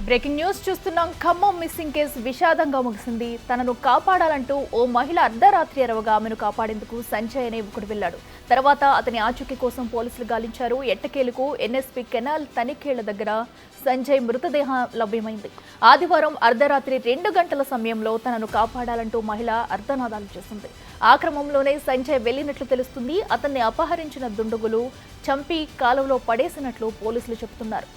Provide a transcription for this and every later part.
Breaking news చూస్తున్నాం. Khammam missing case విషాదంగా ముగిసింది. తనను కాపాడాలంటూ ఓ మహిళ అర్ధరాత్రి అరవగా ఆమెను కాపాడేందుకు సంజయ్ అనే యువకుడు వెళ్లాడు. తర్వాత అతని ఆచూకీ కోసం పోలీసులు గాలించారు. ఎట్టకేలకు ఎన్ఎస్పీ కెనాల్ తనిఖీళ్ల దగ్గర సంజయ్ మృతదేహం లభ్యమైంది. ఆదివారం అర్ధరాత్రి 2 గంటల సమయంలో తనను కాపాడాలంటూ మహిళ అర్ధనాదాలు చేసింది. ఆ క్రమంలోనే సంజయ్ వెళ్లినట్లు తెలుస్తుంది. అతన్ని అపహరించిన దుండగులు చంపి కాలువలో పడేసినట్లు పోలీసులు చెబుతున్నారు.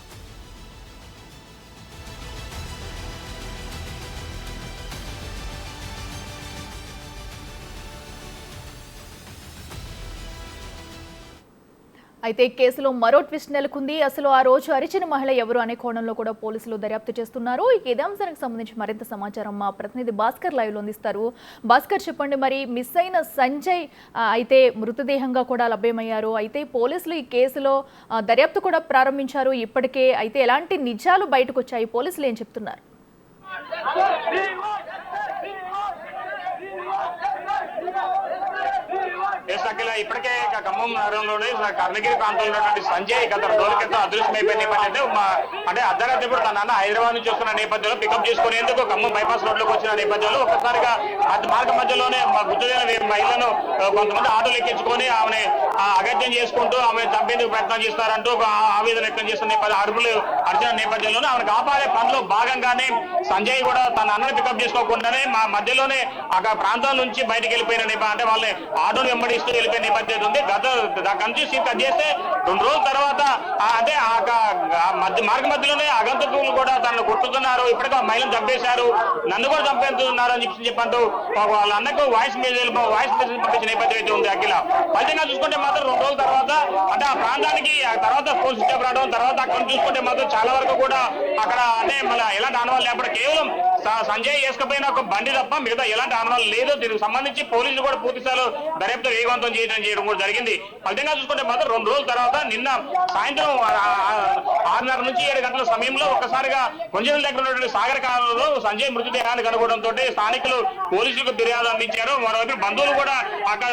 అయితే కేసులో మరో ట్విస్ట్ నెలకొంది. అసలు ఆ రోజు అరిచిన మహిళ ఎవరు అనే కోణంలో కూడా పోలీసులు దర్యాప్తు చేస్తున్నారు. ఇదే అంశానికి సంబంధించి మరింత సమాచారం మా ప్రతినిధి భాస్కర్ లైవ్ లో అందిస్తారు. భాస్కర్, చెప్పండి, మరి మిస్ అయిన సంజయ్ అయితే మృతదేహంగా కూడా లభ్యమయ్యారు. అయితే పోలీసులు ఈ కేసులో దర్యాప్తు కూడా ప్రారంభించారు ఇప్పటికే. అయితే ఎలాంటి నిజాలు బయటకు వచ్చాయి? పోలీసులు ఏం చెప్తున్నారు? ఇప్పటికే ఖమ్మం నగరంలోనే కర్ణగిరి ప్రాంతంలో ఉన్నటువంటి సంజయ్ గత రోజుల క్రితం అదృశ్యమైపోయిన నేపథ్యంలో అంటే అర్ధరాత్రి కూడా తన నాన్న హైదరాబాద్ నుంచి వస్తున్న నేపథ్యంలో పికప్ చేసుకునేందుకు ఖమ్మం బైపాస్ రోడ్ లోకి వచ్చిన నేపథ్యంలో ఒక్కసారిగా మార్గ మధ్యలోనే గుర్తులేని మహిళను కొంతమంది ఆటోలు ఎక్కించుకొని ఆమెను అగత్యం చేసుకుంటూ ఆమె చంపేందుకు ప్రయత్నం చేస్తారంటూ ఆవేదన వ్యక్తం చేస్తున్న అరుపులు అర్చిన నేపథ్యంలోనే ఆమెను కాపాడే పనిలో భాగంగానే సంజయ్ కూడా తన అన్నను పికప్ చేసుకోకుండానే మధ్యలోనే ఆ ప్రాంతం నుంచి బయటకు వెళ్ళిపోయిన నేపథ్యం అంటే వాళ్ళని ఆటోలు వెంబడిస్తూ వెళ్ళిపోయిన నేపథ్యం ఉంది. కట్ చేస్తే 2 రోజుల తర్వాత అంటే మార్గ మధ్యలోనే అగంతకులు కూడా తనను కొట్టుతున్నారు. ఇప్పటికే మహిళను చంపేశారు, నన్ను కూడా చంపేస్తున్నారు అని చెప్పంటూ వాళ్ళ అన్నకు వాయిస్ మెసేజ్ పంపించిన నేపథ్యం అయితే ఉంది. అఖిల ఫలితంగా చూసుకుంటే మాత్రం 2 రోజుల తర్వాత అంటే ఆ ప్రాంతానికి తర్వాత ఫోన్ స్విచ్ ఆఫ్ రావడం, తర్వాత అక్కడ చూసుకుంటే మాత్రం చాలా వరకు కూడా అక్కడ అంటే మళ్ళీ ఎలాంటి ఆనవాళ్ళు లేకపోతే కేవలం సంజయ్ వేసుకపోయిన ఒక బండి తప్ప మిగతా ఎలాంటి ఆనవాళ్ళు లేదు. దీనికి సంబంధించి పోలీసులు కూడా పూర్తి స్థాయిలో దర్యాప్తు వేగవంతం చేయడం కూడా జరిగింది. ఫలితంగా చూసుకుంటే మాత్రం 2 రోజుల తర్వాత నిన్న సాయంత్రం 6:30 నుంచి 7 గంటల సమయంలో ఒక్కసారిగా కొంచెం దగ్గర ఉన్నటువంటి సాగర్ కాలంలో సంజయ్ మృతదేహాన్ని కనుగొనడంతో స్థానికులు పోలీసులకు ఫిర్యాదు అందించారు. మరోవైపు బంధువులు కూడా అక్కడ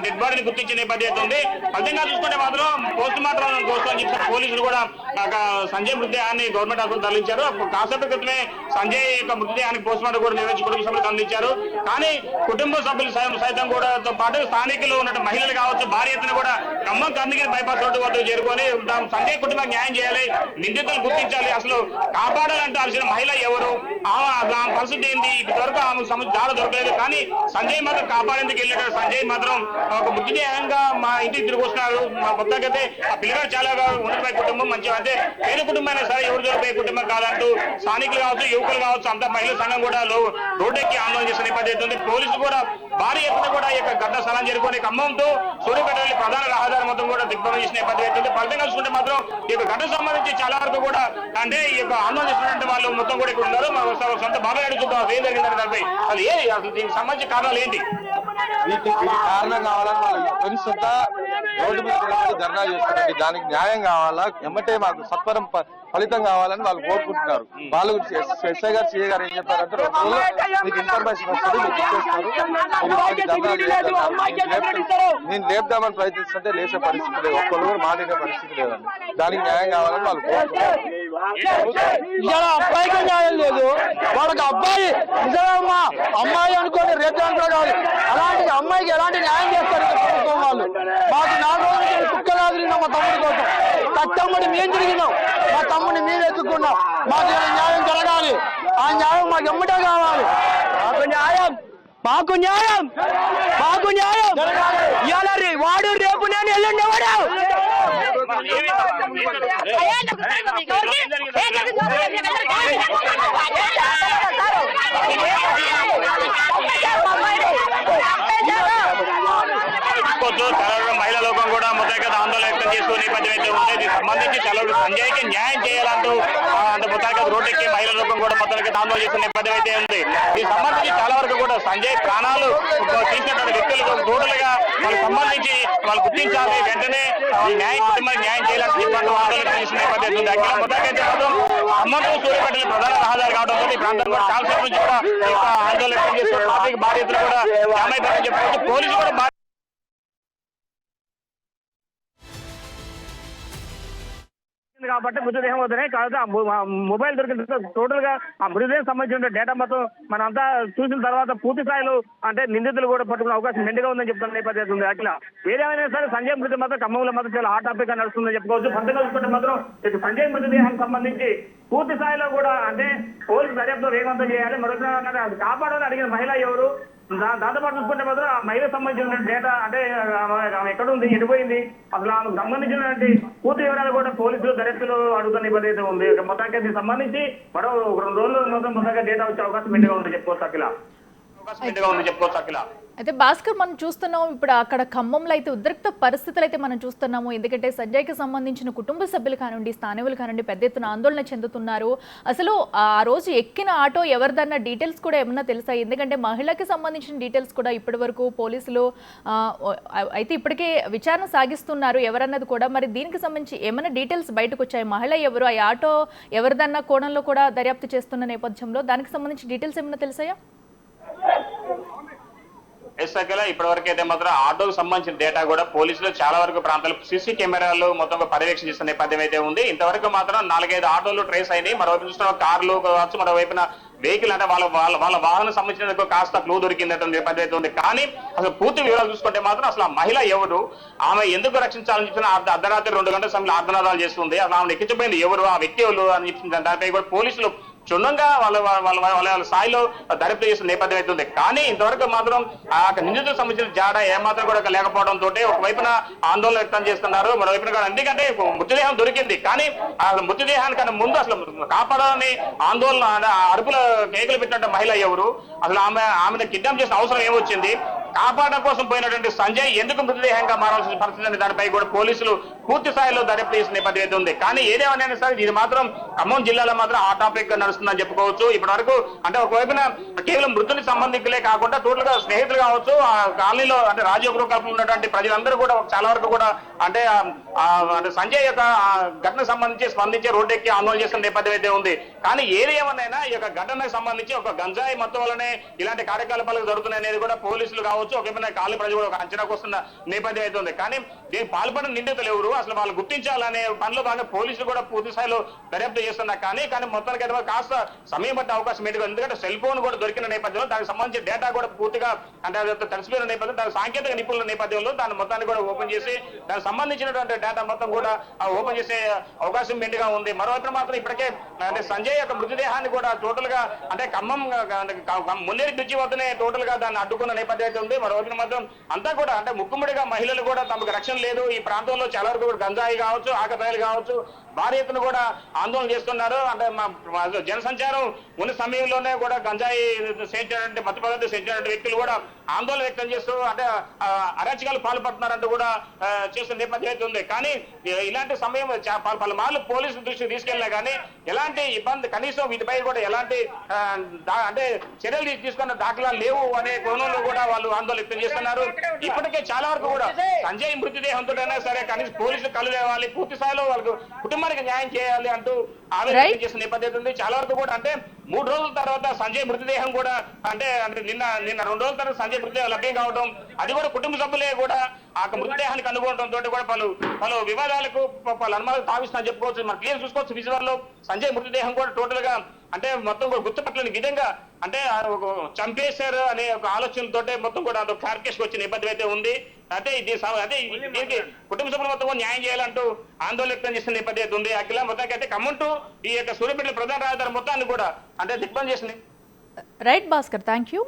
డెడ్ బాడీని గుర్తించిన నేపథ్యం ఉంది. ఫలితంగా చూసుకుంటే మాత్రం పోస్ట్ మార్టం కోసం చెప్పిన పోలీసులు కూడా సంజయ్ మృతదేహాన్ని గవర్నమెంట్ హాస్పిటల్ తరలించారు. కాసేపు క్రితమే సంజయ్ యొక్క మృతదేహానికి పోస్ట్ మార్టం కూడా నిర్వహించి కుటుంబ సభ్యులకు అందించారు. కానీ కుటుంబ సభ్యులు సైతం కూడా పాటు స్థానికులు ఉన్నట్టు మహిళలు కావచ్చు భారీ ఎత్తున కూడా ఖమ్మం కర్ణగిరి బైపాస్ రోడ్డు వద్ద చేరుకొని సంజయ్ కుటుంబానికి న్యాయం చేయాలి, నిందితులు గుర్తించాలి, అసలు కాపాడాలంటే అలసిన మహిళ ఎవరు, ఆమె పరిస్థితి ఏంది, ఇప్పటివరకు ఆమె దారి దొరకలేదు. కానీ సంజయ్ మాత్రం కాపాడేందుకు వెళ్ళాడు. సంజయ్ మాత్రం ఒక మృతదేహంగా మా ఇంటికి తిరిగి వస్తున్నారు. మా కొత్తకైతే ఆ పిల్లగాడు చాలా ఉన్నతమైన కుటుంబం, మంచిగా అంటే పేద కుటుంబం అయినా సరే ఎవరు దొరికిపోయే కుటుంబం కాదంటూ స్థానికులు కావచ్చు, యువకులు కావచ్చు, అంతా మహిళా సంఘం కూడా రోడ్డెక్కి ఆందోళన చేసిన నేపథ్యం ఉంది. పోలీసులు కూడా భారీ ఎత్తున కూడా ఈ యొక్క ఘటన స్థలం చేరుకొని ఖమ్మంతో సూర్యాపేట ప్రధాన రహదారి మొత్తం కూడా దిగ్భ్రమం చేసిన నేపథ్యం అవుతుంది. ఫలితంగా చూసుకుంటే మాత్రం ఈ యొక్క ఘటన సంబంధించి చాలా వరకు కూడా అంటే ఈ యొక్క ఆందోళన చేసినటువంటి వాళ్ళు మొత్తం కూడా ఇక్కడ ఉన్నారు. సొంత బాబాయ్ అడుగుతుంటాం ఏం జరిగిందని దానిపై అసలు దీనికి సంబంధించిన కారణాలు ఏంటి? వీటికి కారణం కావాలని వాళ్ళు తెలుసుంటా రోడ్డు మీద ధర్నా చేస్తున్నారు. దానికి న్యాయం కావాలా, ఎమ్మటే మాకు సత్వరం ఫలితం కావాలని వాళ్ళు కోరుకుంటున్నారు. వాళ్ళు ఎస్ఐ గారు సిఐ గారు ఏం చెప్పారంటే 2 రోజులు మీకు ఇన్ఫర్మేషన్ వస్తుంది, మీకు ఇచ్చేస్తారు, నేను లేపుదామని ప్రయత్నిస్తుంటే లేచే పరిస్థితి లేదు, ఒక్కరు కూడా మాట్లాడే పరిస్థితి లేదండి. దానికి న్యాయం కావాలని వాళ్ళు కోరుకుంటున్నారు. అబ్బాయికి న్యాయం లేదు, వాళ్ళకి అబ్బాయి నిజమమ్మా అమ్మాయి అనుకోని రేపు అంటారు. అలాంటి అమ్మాయికి ఎలాంటి న్యాయం చేస్తారు ప్రభుత్వం వాళ్ళు? మాకు 4 రోజులు కుక్కలా తిరిగినాం మా తమ్ముడి కోసం, కట్టమ్మడి మేము తిరిగినాం, మా తమ్ముడిని మేము ఎత్తుకున్నాం. మాకు న్యాయం జరగాలి, ఆ న్యాయం మాకు ఎమ్మటే కావాలి. మాకు న్యాయం, మాకు న్యాయం, మాకు న్యాయం ఇవాళ వాడు రేపు నేను ఎల్లుండి వాడు మహిళా లోకం కూడా మొత్తంగా ఆందోళన వ్యక్తం చేసుకునే నేపథ్యం అయితే ఉంది. దీనికి సంబంధించి చాలా సంజయ్కి న్యాయం చేయాలంటూ మొత్తానికి రోడ్డెక్కి మహిళా లోకం కూడా మొత్తానికి ఆందోళన చేస్తున్న నేపథ్యం అయితే ఉంది. దీనికి సంబంధించి చాలా వరకు కూడా సంజయ్ ప్రాణాలు తీసినటువంటి వ్యక్తులకు టోటల్గా వాళ్ళకి సంబంధించి వాళ్ళు గుర్తించాలి, వెంటనే కుటుంబానికి న్యాయం చేయాలని చెప్పి ఆందోళన చేసిన నేపథ్యం ఉంది. అక్కడ మొత్తానికి మాత్రం ఖమ్మంతో సూర్యాపేట ప్రధాన రహదారి కావడంతో ఈ ప్రాంతం కూడా చాలా సేపు నుంచి కూడా ఆందోళన వ్యక్తం చేస్తున్న ట్రాఫిక్ భారీ ఎత్తున కూడా జామ్ అయిపోయిందని చెప్పుకోవచ్చు. పోలీసులు కూడా కాబట్టి మృతదేహం వద్దనే కాదు మొబైల్ దొరికిన తర్వాత టోటల్ గా ఆ మృతదేహం సంబంధించిన డేటా మొత్తం మనంతా చూసిన తర్వాత పూర్తి స్థాయిలో అంటే నిందితులు కూడా పట్టుకునే అవకాశం మెండుగా ఉందని చెప్తున్న నేపథ్యం ఉంది. అఖిల ఏదేమైనా సరే సంజయ్ మృతి మాత్రం ఖమ్మంలో మాత్రం చాలా హాట్ టాపిక్ గా నడుస్తుందని చెప్పుకోవచ్చు. ఫలితంగా చూసుకుంటే మాత్రం సంజయ్ మృతదేహానికి సంబంధించి పూర్తి స్థాయిలో కూడా అంటే పోలీసు దర్యాప్తు వేగవంతం చేయాలి. మరొక కాపాడాలని అడిగిన మహిళ ఎవరు, దాంతోపాటు చూసుకుంటే మాత్రం ఆ మహిళకు సంబంధించిన డేటా అంటే ఎక్కడ ఉంది, ఎడిపోయింది, అసలు ఆమెకు సంబంధించినటువంటి పూర్తి వివరాలు కూడా పోలీసులు దర్యాప్తులు అడుగుతున్న నిబంధన ఉంది. మొత్తానికి దీనికి సంబంధించి మరో 2 రోజులు మాత్రం మొత్తంగా డేటా వచ్చే అవకాశం మెండుగా ఉంది చెప్పుకోవచ్చు అఖిల. అయితే భాస్కర్ మనం చూస్తున్నాం ఇప్పుడు అక్కడ ఖమ్మంలో అయితే ఉద్రిక్త పరిస్థితులు అయితే మనం చూస్తున్నాము. ఎందుకంటే సంజయ్కి సంబంధించిన కుటుంబ సభ్యులు కానివ్వండి, స్థానికులు కానివ్వండి పెద్ద ఎత్తున ఆందోళన చెందుతున్నారు. అసలు ఆ రోజు ఎక్కిన ఆటో ఎవరిదన్న డీటెయిల్స్ కూడా ఏమన్నా తెలుసా? ఎందుకంటే మహిళకి సంబంధించిన డీటెయిల్స్ కూడా ఇప్పటి వరకు పోలీసులు అయితే ఇప్పటికే విచారణ సాగిస్తున్నారు ఎవరన్నది కూడా. మరి దీనికి సంబంధించి ఏమైనా డీటెయిల్స్ బయటకు వచ్చాయి? మహిళ ఎవరు, ఆ ఆటో ఎవరిదన్న కోణంలో కూడా దర్యాప్తు చేస్తున్న నేపథ్యంలో దానికి సంబంధించి డీటెయిల్స్ ఏమైనా తెలుసాయా? ఇప్పటి వరకు అయితే మాత్రం ఆటోకు సంబంధించిన డేటా కూడా పోలీసులు చాలా వరకు ప్రాంతాలు సీసీ కెమెరాలు మొత్తం పర్యవేక్షణ చేస్తున్న నేపథ్యం అయితే ఉంది. ఇంతవరకు మాత్రం 4-5 ఆటోలు ట్రేస్ అయినాయి. మరోవైపు చూస్తున్న కార్లు కావచ్చు, మరోవైపున వెహికల్ అంటే వాళ్ళ వాహనం సంబంధించిన కాస్త క్లూ దొరికిందటువంటి నేపథ్యం అయితే ఉంది. కానీ అసలు పూర్తి వివరాలు చూసుకుంటే మాత్రం అసలు ఆ మహిళ ఎవరు, ఆమె ఎందుకు రక్షించాలని చెప్పిన అర్ధరాత్రి 2 గంటల సమయంలో ఆర్ధనాదాలు చేస్తుంది, అసలు ఆమెను ఎక్కించబోయింది ఎవరు, ఆ వ్యక్తి ఎవరు అని చెప్పిన దానిపై కూడా పోలీసులు క్షుణ్ణంగా వాళ్ళ స్థాయిలో దర్యాప్తు చేసిన నేపథ్యం అవుతుంది. కానీ ఇంతవరకు మాత్రం ఆ నిందితులకు సంబంధించిన జాడ ఏమాత్రం కూడా లేకపోవడంతో ఒకవైపున ఆందోళన వ్యక్తం చేస్తున్నారు, మరోవైపున ఎందుకంటే మృతదేహం దొరికింది కానీ ఆ మృతదేహానికన్నా ముందు అసలు కాపాడాలని ఆందోళన అరుపుల కేకలు పెట్టినట్టు మహిళ ఎవరు, అసలు ఆమెను కిడ్నాప్ చేసిన అవసరం ఏమొచ్చింది, కాపాడడం కోసం పోయినటువంటి సంజయ్ ఎందుకు మృతదేహంగా మారాల్సిన పరిస్థితి అనే దానిపై కూడా పోలీసులు పూర్తి స్థాయిలో దర్యాప్తు చేసిన నేపథ్యం అయితే ఉంది. కానీ ఏదేమైనా సరే ఇది మాత్రం ఖమ్మం జిల్లాలో మాత్రం ఆ టాపిక్ నడుస్తుందని చెప్పుకోవచ్చు. ఇప్పటి వరకు అంటే ఒకవైపున కేవలం మృతుని సంబంధికులే కాకుండా టోటల్ గా స్నేహితులు కావచ్చు, ఆ కాలనీలో అంటే రాజీవ్ గృహ కల్పన ఉన్నటువంటి ప్రజలందరూ కూడా చాలా వరకు కూడా అంటే సంజయ్ యొక్క ఘటనకు సంబంధించి స్పందించి రోడ్డు ఎక్కి ఆందోళన చేస్తున్న నేపథ్యం అయితే ఉంది. కానీ ఏది ఏమన్నా ఈ యొక్క ఘటనకు సంబంధించి ఒక గంజాయి మత్తు వల్లనే ఇలాంటి కార్యకలాపాలు జరుగుతున్నాయి అనేది కూడా పోలీసులు కావచ్చు, ఒకవైపున కాలనీ ప్రజలు కూడా ఒక అంచనాకు వస్తున్న నేపథ్యం అయితే ఉంది. కానీ దీనికి పాల్పడిన నిందితులు ఎవరు, అసలు వాళ్ళు గుర్తించాలనే పనిలో భాగంగా పోలీసులు కూడా పూర్తి స్థాయిలో దర్యాప్తు చేస్తున్నారు. కానీ మొత్తానికి అయితే కాస్త సమయం పట్టే అవకాశం ఏంటి, ఎందుకంటే సెల్ ఫోన్ కూడా దొరికిన నేపథ్యంలో దానికి సంబంధించిన డేటా కూడా పూర్తిగా అంటే తెలిసిపోయిన నేపథ్యం, దాని సాంకేతిక నిపుణుల నేపథ్యంలో దాని మొత్తాన్ని కూడా ఓపెన్ చేసి దానికి సంబంధించినటువంటి డేటా మొత్తం కూడా ఓపెన్ చేసే అవకాశం మెండుగా ఉంది. మరోవైపు మాత్రం ఇప్పటికే అంటే సంజయ్ యొక్క మృతదేహాన్ని కూడా టోటల్ గా అంటే ఖమ్మం మున్నేరు బ్రిడ్జి వద్దనే టోటల్ గా దాన్ని అడ్డుకున్న నేపథ్యం అయితే ఉంది. మరోవైపు మాత్రం అంతా కూడా అంటే ముక్కుముడిగా మహిళలు కూడా తమకు రక్షణ లేదు, ఈ ప్రాంతంలో చాలా వరకు కూడా గంజాయి కావచ్చు, ఆకతాయిలు కావచ్చు భారీ ఎత్తున కూడా ఆందోళన చేస్తున్నారు. అంటే జనసంచారం ఉన్న సమయంలోనే కూడా గంజాయి సేవించినటువంటి మత్తు పదార్థం సేవించినటువంటి వ్యక్తులు కూడా ఆందోళన వ్యక్తం చేస్తూ అంటే అరాచకాలు పాల్పడుతున్నారంటూ కూడా చేస్తున్న నేపథ్యం అయితే ఉంది. కానీ ఇలాంటి సమయం పలుమార్లు పోలీసుల దృష్టికి తీసుకెళ్ళినా కానీ ఎలాంటి ఇబ్బంది కనీసం వీటిపై కూడా ఎలాంటి అంటే చర్యలు తీసుకున్న దాఖలాలు లేవు అనే కోణంలో కూడా వాళ్ళు ఆందోళన వ్యక్తం చేస్తున్నారు. ఇప్పటికే చాలా వరకు కూడా సంజయ్ మృతదేహంతో సరే కనీసం పోలీసులు కళ్ళు లేవాలి, పూర్తి స్థాయిలో వాళ్ళకు కుటుంబానికి న్యాయం చేయాలి అంటూ ఆవేదన చేసిన నేపథ్యం ఉంది. చాలా వరకు కూడా అంటే 3 రోజుల తర్వాత సంజయ్ మృతదేహం కూడా అంటే నిన్న 2 రోజుల తర్వాత సంజయ్ మృతదేహం లభ్యం కావడం, అది కూడా కుటుంబ సభ్యులే కూడా ఆ మృతదేహానికి అనుకోవడంతో కూడా పలు వివాదాలకు పలు అనుమానాలు తావిస్తున్నా చెప్పుకోవచ్చు. మనం క్లియర్ చూసుకోవచ్చు విజువల్ లో సంజయ్ మృతదేహం కూడా టోటల్ గా అంటే మొత్తం కూడా గుర్తుపట్టలేని విధంగా అంటే చంపేశారు అనే ఒక ఆలోచనతోటే మొత్తం కూడా అదొక క్లారిఫికేషన్ వచ్చిన నేపథ్యం అయితే ఉంది. అంటే దీనికి కుటుంబ సభ్యులు మొత్తం న్యాయం చేయాలంటూ ఆందోళన వ్యక్తం చేసిన నేపథ్యం అయితే ఉంది. అఖిల మొత్తానికి అయితే ఖమ్మం టు ఈ యొక్క సూర్యాపేట ప్రధాన రహదారి మొత్తాన్ని కూడా అంటే దిగ్బంధం చేసింది. Right Bhaskar, thank you.